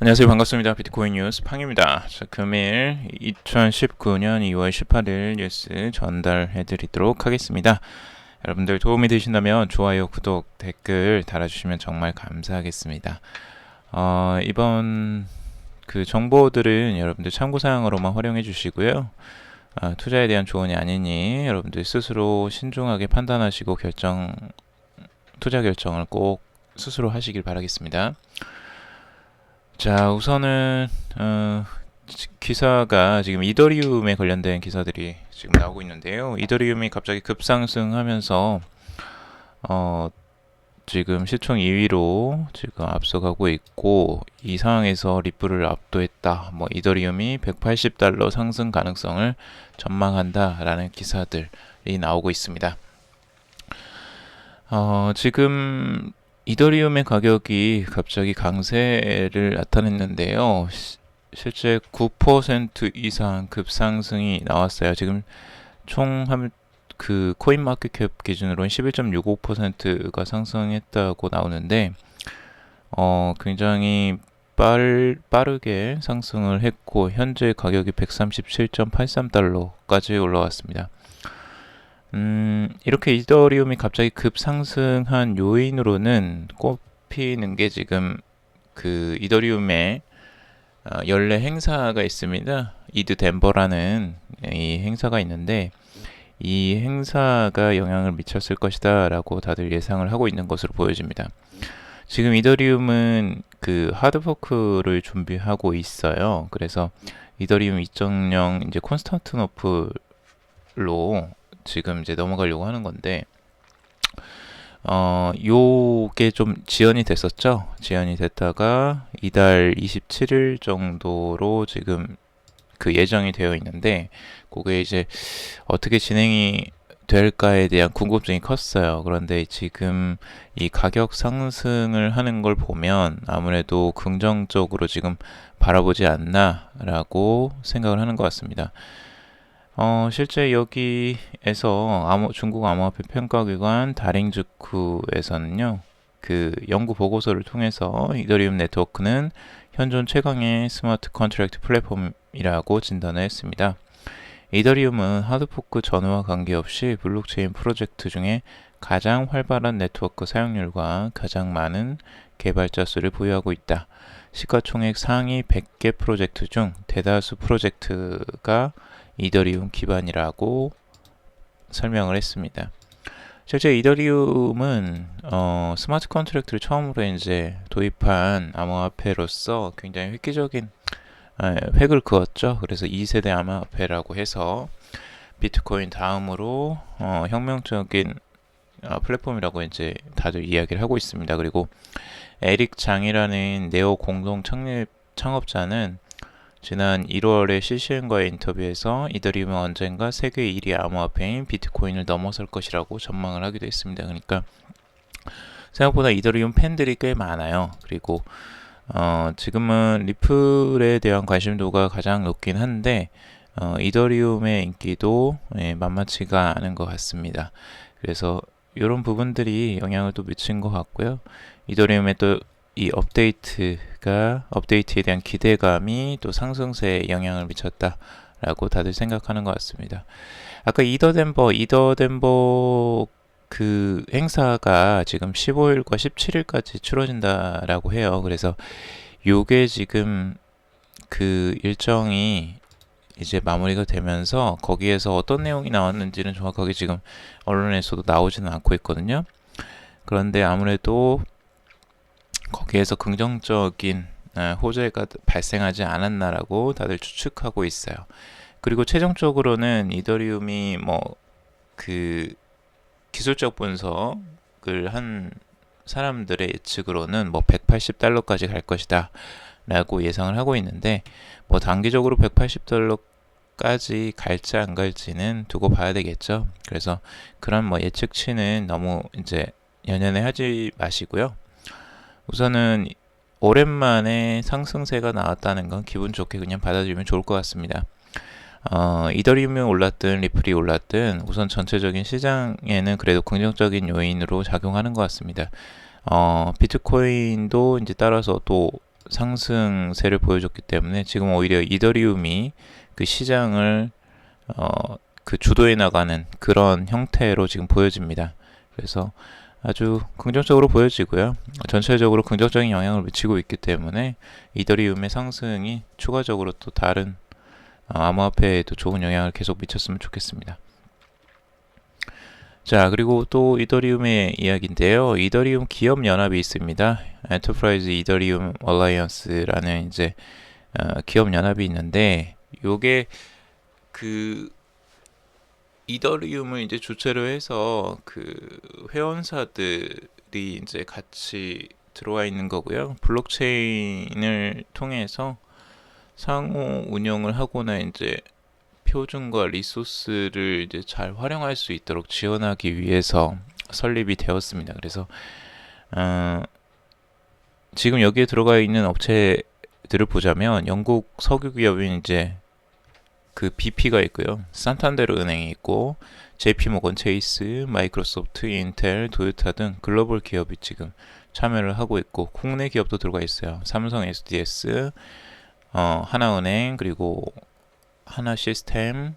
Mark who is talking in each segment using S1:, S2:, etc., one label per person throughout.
S1: 안녕하세요. 반갑습니다. 비트코인 뉴스 팡입니다. 자, 금일 2019년 2월 18일 뉴스 전달해 드리도록 하겠습니다. 여러분들 도움이 되신다면 좋아요, 구독, 댓글 달아주시면 정말 감사하겠습니다. 이번 그 정보들은 여러분들 참고사항으로만 활용해 주시고요. 투자에 대한 조언이 아니니 여러분들 스스로 신중하게 판단하시고 투자 결정을 꼭 스스로 하시길 바라겠습니다. 자, 우선은 기사가 지금 이더리움에 관련된 기사들이 지금 나오고 있는데요. 이더리움이 갑자기 급상승하면서 지금 시총 2위로 지금 앞서가고 있고, 이 상황에서 리플을 압도했다. 이더리움이 $180 상승 가능성을 전망한다라는 기사들이 나오고 있습니다. 지금 이더리움의 가격이 갑자기 강세를 나타냈는데요. 실제 9% 이상 급상승이 나왔어요. 지금 총 그 코인마켓캡 기준으로는 11.65%가 상승했다고 나오는데, 굉장히 빠르게 상승을 했고, 현재 가격이 $137.83까지 올라왔습니다. 이렇게 이더리움이 갑자기 급상승한 요인으로는 꼽히는 게 지금 그 이더리움의 연례 행사가 있습니다. 이드 덴버라는 이 행사가 있는데, 이 행사가 영향을 미쳤을 것이다 라고 다들 예상을 하고 있는 것으로 보여집니다. 지금 이더리움은 그 하드포크를 준비하고 있어요. 그래서 이더리움 2.0 이제 콘스탄티노플로 지금 이제 넘어가려고 하는 건데, 요게 좀 지연이 됐었죠. 지연이 됐다가 이달 27일 정도로 지금 그 예정이 되어 있는데, 그게 이제 어떻게 진행이 될까에 대한 궁금증이 컸어요. 그런데 지금 이 가격 상승을 하는 걸 보면 아무래도 긍정적으로 지금 바라보지 않나라고 생각을 하는 것 같습니다. 실제 여기에서 중국 암호화폐 평가기관 다링즈쿠에서는요, 그 연구 보고서를 통해서 이더리움 네트워크는 현존 최강의 스마트 컨트랙트 플랫폼이라고 진단을 했습니다. 이더리움은 하드포크 전후와 관계없이 블록체인 프로젝트 중에 가장 활발한 네트워크 사용률과 가장 많은 개발자 수를 보유하고 있다. 시가총액 상위 100개 프로젝트 중 대다수 프로젝트가 이더리움 기반이라고 설명을 했습니다. 실제 이더리움은 스마트 컨트랙트를 처음으로 이제 도입한 암호화폐로서 굉장히 획기적인 획을 그었죠. 그래서 2세대 암호화폐라고 해서 비트코인 다음으로 혁명적인 플랫폼이라고 이제 다들 이야기를 하고 있습니다. 그리고 에릭 장이라는 네오 공동 창업자는 지난 1월에 CCN과의 인터뷰에서 이더리움은 언젠가 세계 1위 암호화폐인 비트코인을 넘어설 것이라고 전망을 하기도 했습니다. 그러니까 생각보다 이더리움 팬들이 꽤 많아요. 그리고 지금은 리플에 대한 관심도가 가장 높긴 한데, 이더리움의 인기도 만만치가 않은 것 같습니다. 그래서 이런 부분들이 영향을 또 미친 것 같고요. 이더리움의 또 이 업데이트에 대한 기대감이 또 상승세에 영향을 미쳤다라고 다들 생각하는 것 같습니다. 아까 이더 덴버 그 행사가 지금 15일과 17일까지 치러진다라고 해요. 그래서 요게 지금 그 일정이 이제 마무리가 되면서 거기에서 어떤 내용이 나왔는지는 정확하게 지금 언론에서도 나오지는 않고 있거든요. 그런데 아무래도 거기에서 긍정적인 호재가 발생하지 않았나라고 다들 추측하고 있어요. 그리고 최종적으로는 이더리움이 그 기술적 분석을 한 사람들의 예측으로는 $180까지 갈 것이다 라고 예상을 하고 있는데, 단기적으로 $180까지 갈지 안 갈지는 두고 봐야 되겠죠. 그래서 그런 예측치는 너무 이제 연연해 하지 마시고요. 우선은 오랜만에 상승세가 나왔다는 건 기분 좋게 그냥 받아들이면 좋을 것 같습니다. 이더리움이 올랐든 리플이 올랐든 우선 전체적인 시장에는 그래도 긍정적인 요인으로 작용하는 것 같습니다. 비트코인도 이제 따라서 또 상승세를 보여줬기 때문에 지금 오히려 이더리움이 그 시장을 그 주도해 나가는 그런 형태로 지금 보여집니다. 그래서 아주 긍정적으로 보여지고요. 전체적으로 긍정적인 영향을 미치고 있기 때문에 이더리움의 상승이 추가적으로 또 다른 암호화폐에도 좋은 영향을 계속 미쳤으면 좋겠습니다. 자, 그리고 또 이더리움의 이야기인데요. 이더리움 기업 연합이 있습니다. 엔터프라이즈 이더리움 얼라이언스라는 이제 기업 연합이 있는데, 요게 그 이더리움을 이제 주체로 해서 그 회원사들이 이제 같이 들어와 있는 거고요. 블록체인을 통해서 상호 운영을 하거나 이제 표준과 리소스를 이제 잘 활용할 수 있도록 지원하기 위해서 설립이 되었습니다. 그래서 지금 여기에 들어가 있는 업체들을 보자면 영국 석유 기업인 이제 그 BP가 있고요. 산탄데르 은행이 있고 JP모건 체이스, 마이크로소프트, 인텔, 도요타 등 글로벌 기업이 지금 참여를 하고 있고 국내 기업도 들어가 있어요. 삼성 SDS, 하나은행, 그리고 하나시스템,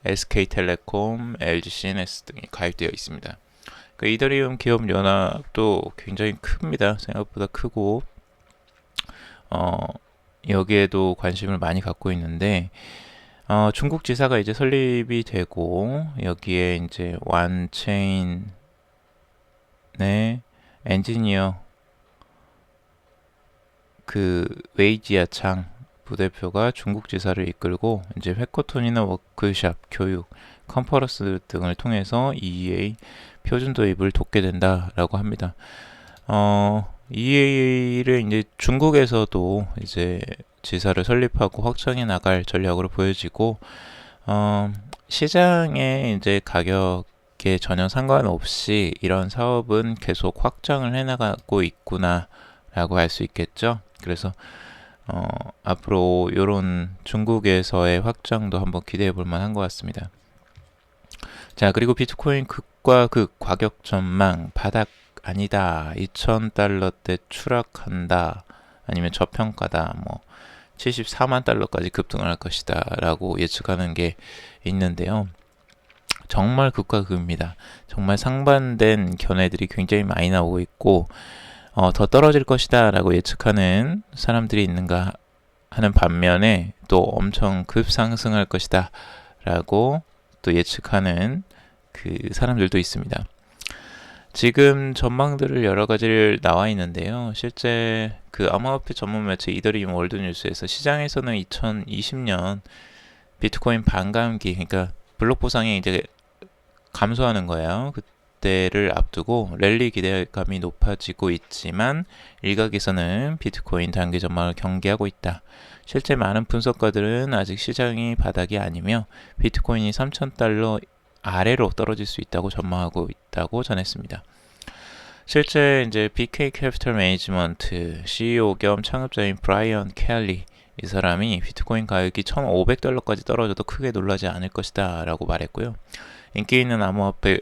S1: SK텔레콤, LG CNS 등이 가입되어 있습니다. 그 이더리움 기업 연합도 굉장히 큽니다. 생각보다 크고 여기에도 관심을 많이 갖고 있는데 중국 지사가 이제 설립이 되고 여기에 이제 완체인의 엔지니어 그 웨이지아창 부대표가 중국 지사를 이끌고 이제 해커톤이나 워크샵, 교육, 컨퍼런스 등을 통해서 EEA 표준 도입을 돕게 된다라고 합니다. EEA를 이제 중국에서도 이제 지사를 설립하고 확장해 나갈 전략으로 보여지고 시장의 이제 가격에 전혀 상관없이 이런 사업은 계속 확장을 해 나가고 있구나라고 할 수 있겠죠. 그래서 앞으로 이런 중국에서의 확장도 한번 기대해 볼 만한 것 같습니다. 자, 그리고 비트코인 극과 극 가격 전망 바닥 아니다. 2,000달러대 추락한다. 아니면 저평가다. 뭐 74만 달러까지 급등할 것이다 라고 예측하는 게 있는데요. 정말 극과 극입니다. 정말 상반된 견해들이 굉장히 많이 나오고 있고 더 떨어질 것이다 라고 예측하는 사람들이 있는가 하는 반면에 또 엄청 급상승할 것이다 라고 또 예측하는 그 사람들도 있습니다. 지금 전망들을 여러 가지를 나와 있는데요. 실제 그 암호화폐 전문 매체 이더리움 월드뉴스에서 시장에서는 2020년 비트코인 반감기, 그러니까 블록 보상이 이제 감소하는 거예요. 그때를 앞두고 랠리 기대감이 높아지고 있지만 일각에서는 비트코인 단기 전망을 경계하고 있다. 실제 많은 분석가들은 아직 시장이 바닥이 아니며 비트코인이 3,000달러 아래로 떨어질 수 있다고 전망하고 있다고 전했습니다. 실제 이제 BK 캐피털 매니지먼트 CEO 겸 창업자인 브라이언 켈리 이 사람이 비트코인 가격이 1,500달러까지 떨어져도 크게 놀라지 않을 것이다 라고 말했고요. 인기 있는 암호화폐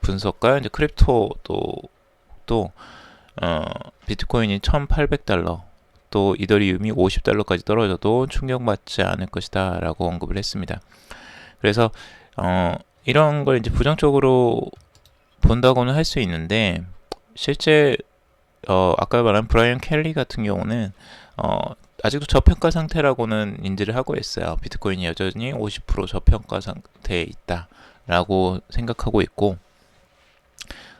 S1: 분석가 이제 크립토도 비트코인이 1,800달러 또 이더리움이 50달러까지 떨어져도 충격받지 않을 것이다 라고 언급을 했습니다. 그래서 이런 걸 이제 부정적으로 본다고는 할 수 있는데 실제 아까 말한 브라이언 켈리 같은 경우는 아직도 저평가 상태라고는 인지를 하고 있어요. 비트코인이 여전히 50% 저평가 상태에 있다라고 생각하고 있고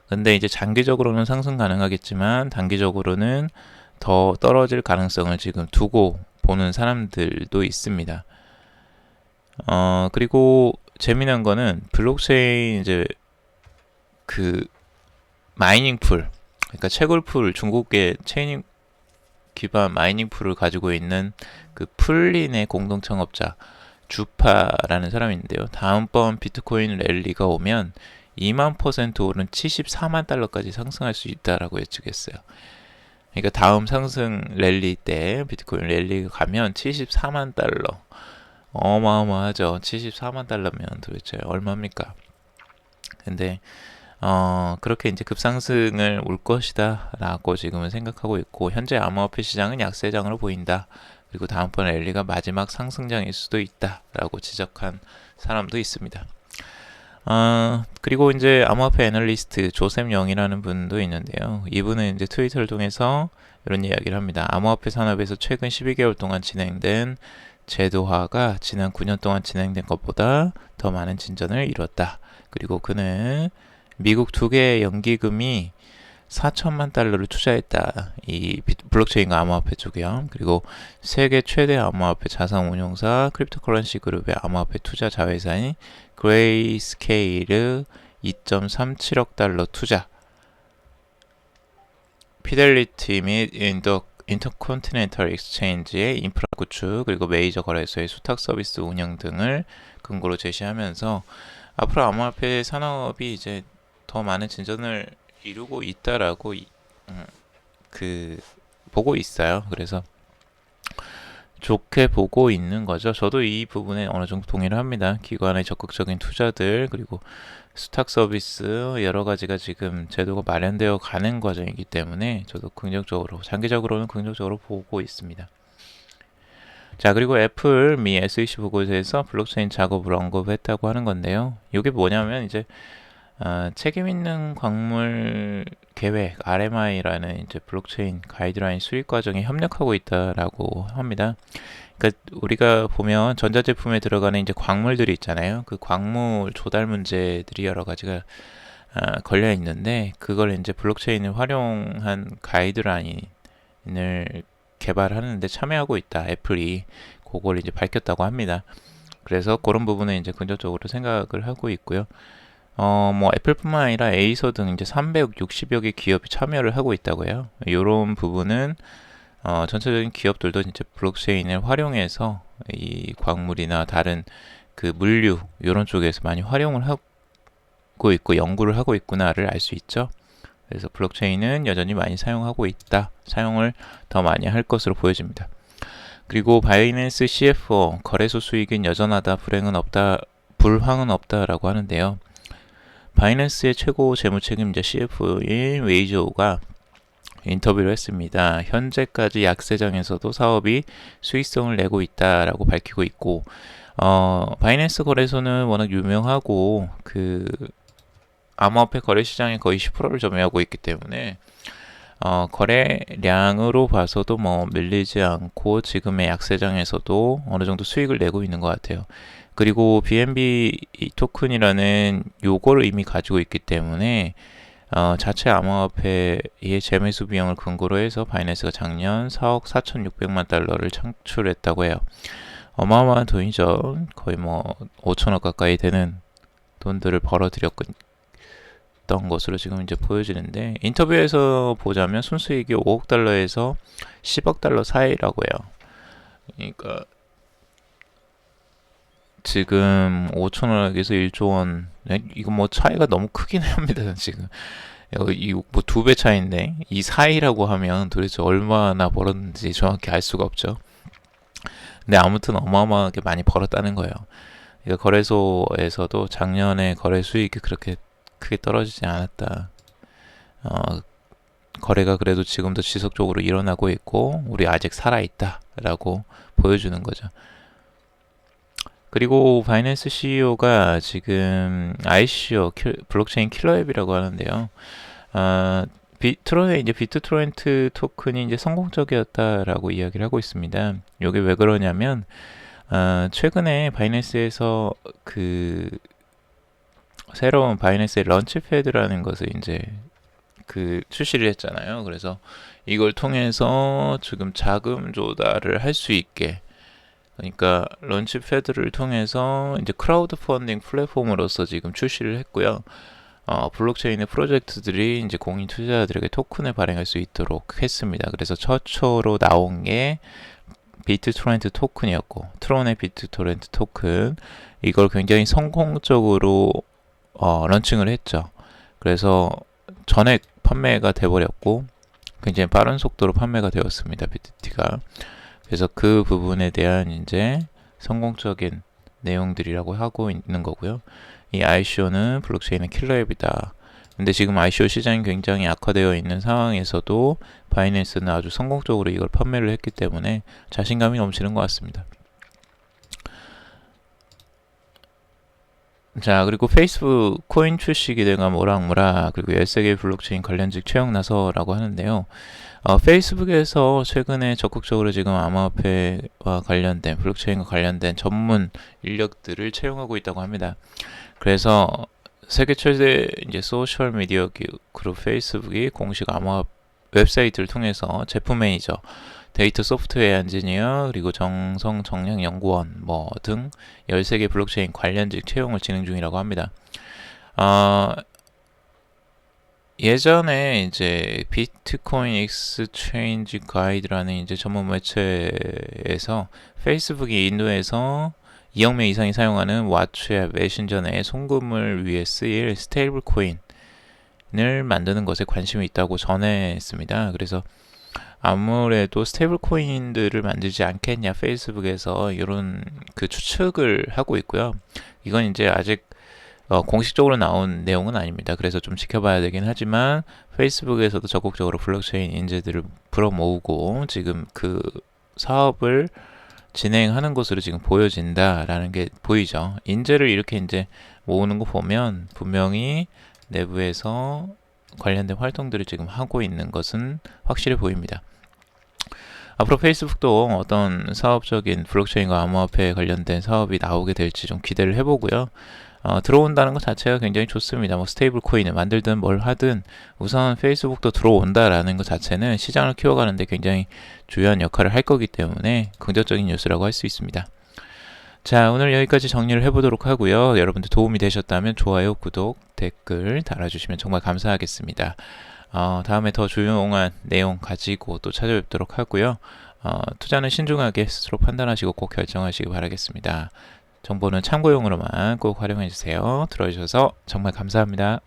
S1: 근데 이제 장기적으로는 상승 가능하겠지만 단기적으로는 더 떨어질 가능성을 지금 두고 보는 사람들도 있습니다. 그리고 재미난 거는 블록체인 이제 그 마이닝 풀, 그러니까 채굴풀, 중국의 체인 기반 마이닝 풀을 가지고 있는 그 풀린의 공동 창업자 주파라는 사람이 있는데요. 다음번 비트코인 랠리가 오면 2만% 오른 74만 달러까지 상승할 수 있다라고 예측했어요. 그러니까 다음 상승 랠리 때 비트코인 랠리가 가면 74만 달러 어마어마하죠. 74만 달러면 도대체 얼마입니까? 근데 그렇게 이제 급상승을 올 것이다 라고 지금은 생각하고 있고, 현재 암호화폐 시장은 약세장으로 보인다. 그리고 다음번 랠리가 마지막 상승장일 수도 있다 라고 지적한 사람도 있습니다. 그리고 이제 암호화폐 애널리스트 조셉 영이라는 분도 있는데요. 이분은 이제 트위터를 통해서 이런 이야기를 합니다. 암호화폐 산업에서 최근 12개월 동안 진행된 제도화가 지난 9년 동안 진행된 것보다 더 많은 진전을 이뤘다. 그리고 그는 미국 2개의 연기금이 4천만 달러를 투자했다. 이 블록체인과 암호화폐 쪽이요. 그리고 세계 최대 암호화폐 자산 운용사 크립토커런시 그룹의 암호화폐 투자 자회사인 그레이스케일을 2.37억 달러 투자. 피델리티 및 인터컨티넨탈 익스체인지의 인프라 구축, 그리고 메이저 거래소의 수탁 서비스 운영 등을 근거로 제시하면서 앞으로 암호화폐 산업이 이제 더 많은 진전을 이루고 있다라고 보고 있어요. 그래서 좋게 보고 있는 거죠. 저도 이 부분에 어느 정도 동의를 합니다. 기관의 적극적인 투자들, 그리고 수탁 서비스 여러 가지가 지금 제도가 마련되어 가는 과정이기 때문에 저도 긍정적으로, 장기적으로는 긍정적으로 보고 있습니다. 자, 그리고 애플 미 SEC 보고서에서 블록체인 작업을 언급했다고 하는 건데요. 이게 뭐냐면 이제 책임 있는 광물 계획 RMI라는 이제 블록체인 가이드라인 수립 과정에 협력하고 있다라고 합니다. 그러니까 우리가 보면 전자제품에 들어가는 이제 광물들이 있잖아요. 그 광물 조달 문제들이 여러 가지가 걸려 있는데, 그걸 이제 블록체인을 활용한 가이드라인을 개발하는데 참여하고 있다. 애플이 그걸 이제 밝혔다고 합니다. 그래서 그런 부분은 이제 긍정적으로 생각을 하고 있고요. 뭐 애플뿐만 아니라 에이서 등 이제 360여 개 기업이 참여를 하고 있다고 해요. 이런 부분은 전체적인 기업들도 이제 블록체인을 활용해서 이 광물이나 다른 그 물류 이런 쪽에서 많이 활용을 하고 있고 연구를 하고 있구나를 알 수 있죠. 그래서 블록체인은 여전히 많이 사용하고 있다. 사용을 더 많이 할 것으로 보여집니다. 그리고 바이낸스 CFO 거래소 수익은 여전하다, 불황은 없다라고 하는데요. 바이낸스의 최고 재무책임자 CFO인 웨이조우가 인터뷰를 했습니다. 현재까지 약세장에서도 사업이 수익성을 내고 있다라고 밝히고 있고, 바이낸스 거래소는 워낙 유명하고 그 암호화폐 거래 시장의 거의 10%를 점유하고 있기 때문에 거래량으로 봐서도 뭐 밀리지 않고 지금의 약세장에서도 어느 정도 수익을 내고 있는 것 같아요. 그리고 BNB 토큰이라는 요거를 이미 가지고 있기 때문에 자체 암호화폐의 재매수 비용을 근거로 해서 바이낸스가 작년 4억 4,600만 달러를 창출했다고 해요. 어마어마한 돈이죠. 거의 뭐 5천억 가까이 되는 돈들을 벌어들였던 것으로 지금 이제 보여지는데, 인터뷰에서 보자면 순수익이 5억 달러에서 10억 달러 사이라고 해요. 그러니까 지금 5천억에서 1조 원, 이거 뭐 차이가 너무 크긴 합니다. 지금 이뭐 2배 차이인데 이 사이라고 하면 도대체 얼마나 벌었는지 정확히 알 수가 없죠. 근데 아무튼 어마어마하게 많이 벌었다는 거예요. 그러니까 거래소에서도 작년에 거래 수익이 그렇게 크게 떨어지지 않았다. 거래가 그래도 지금도 지속적으로 일어나고 있고 우리 아직 살아있다라고 보여주는 거죠. 그리고 바이낸스 CEO가 지금 ICO 블록체인 킬러 앱이라고 하는데요. 트론의 이제 비트토렌트 토큰이 이제 성공적이었다라고 이야기를 하고 있습니다. 이게 왜 그러냐면 최근에 바이낸스에서 그 새로운 바이낸스의 런치패드라는 것을 이제 그 출시를 했잖아요. 그래서 이걸 통해서 지금 자금 조달을 할 수 있게, 그러니까 런치패드를 통해서 이제 크라우드 펀딩 플랫폼으로서 지금 출시를 했고요. 블록체인의 프로젝트들이 이제 공인 투자자들에게 토큰을 발행할 수 있도록 했습니다. 그래서 최초로 나온 게 비트토렌트 토큰이었고, 트론의 비트토렌트 토큰, 이걸 굉장히 성공적으로 런칭을 했죠. 그래서 전액 판매가 돼버렸고 굉장히 빠른 속도로 판매가 되었습니다. BTT가. 그래서 그 부분에 대한 이제 성공적인 내용들이라고 하고 있는 거고요. 이 ICO는 블록체인의 킬러 앱이다. 근데 지금 ICO 시장이 굉장히 악화되어 있는 상황에서도 바이낸스는 아주 성공적으로 이걸 판매를 했기 때문에 자신감이 넘치는 것 같습니다. 자, 그리고 페이스북 코인 출시 기대가 모락모락, 그리고 13개 블록체인 관련직 채용 나서라고 하는데요. 페이스북에서 최근에 적극적으로 지금 암호화폐와 관련된, 블록체인과 관련된 전문 인력들을 채용하고 있다고 합니다. 그래서 세계 최대 이제 소셜 미디어 그룹 페이스북이 공식 암호화 웹사이트를 통해서 제품 매니저, 데이터 소프트웨어 엔지니어, 그리고 정성 정량 연구원 등 13개 블록체인 관련직 채용을 진행 중이라고 합니다. 예전에 이제 비트코인 익스체인지 가이드라는 이제 전문 매체에서 페이스북이 인도에서 2억 명 이상이 사용하는 왓츠앱 메신저 내 송금을 위해 쓰일 스테이블 코인을 만드는 것에 관심이 있다고 전했습니다. 그래서 아무래도 스테이블 코인들을 만들지 않겠냐 페이스북에서 이런 그 추측을 하고 있고요. 이건 이제 아직 공식적으로 나온 내용은 아닙니다. 그래서 좀 지켜봐야 되긴 하지만 페이스북에서도 적극적으로 블록체인 인재들을 불어모으고 지금 그 사업을 진행하는 것으로 지금 보여진다라는 게 보이죠. 인재를 이렇게 이제 모으는 거 보면 분명히 내부에서 관련된 활동들을 지금 하고 있는 것은 확실해 보입니다. 앞으로 페이스북도 어떤 사업적인 블록체인과 암호화폐에 관련된 사업이 나오게 될지 좀 기대를 해보고요. 들어온다는 것 자체가 굉장히 좋습니다. 스테이블 코인을 만들든 뭘 하든 우선 페이스북도 들어온다라는 것 자체는 시장을 키워가는데 굉장히 중요한 역할을 할 거기 때문에 긍정적인 뉴스라고 할 수 있습니다. 자, 오늘 여기까지 정리를 해보도록 하고요. 여러분들 도움이 되셨다면 좋아요, 구독, 댓글 달아주시면 정말 감사하겠습니다. 다음에 더 조용한 내용 가지고 또 찾아뵙도록 하고요. 투자는 신중하게 스스로 판단하시고 꼭 결정하시기 바라겠습니다. 정보는 참고용으로만 꼭 활용해주세요. 들어주셔서 정말 감사합니다.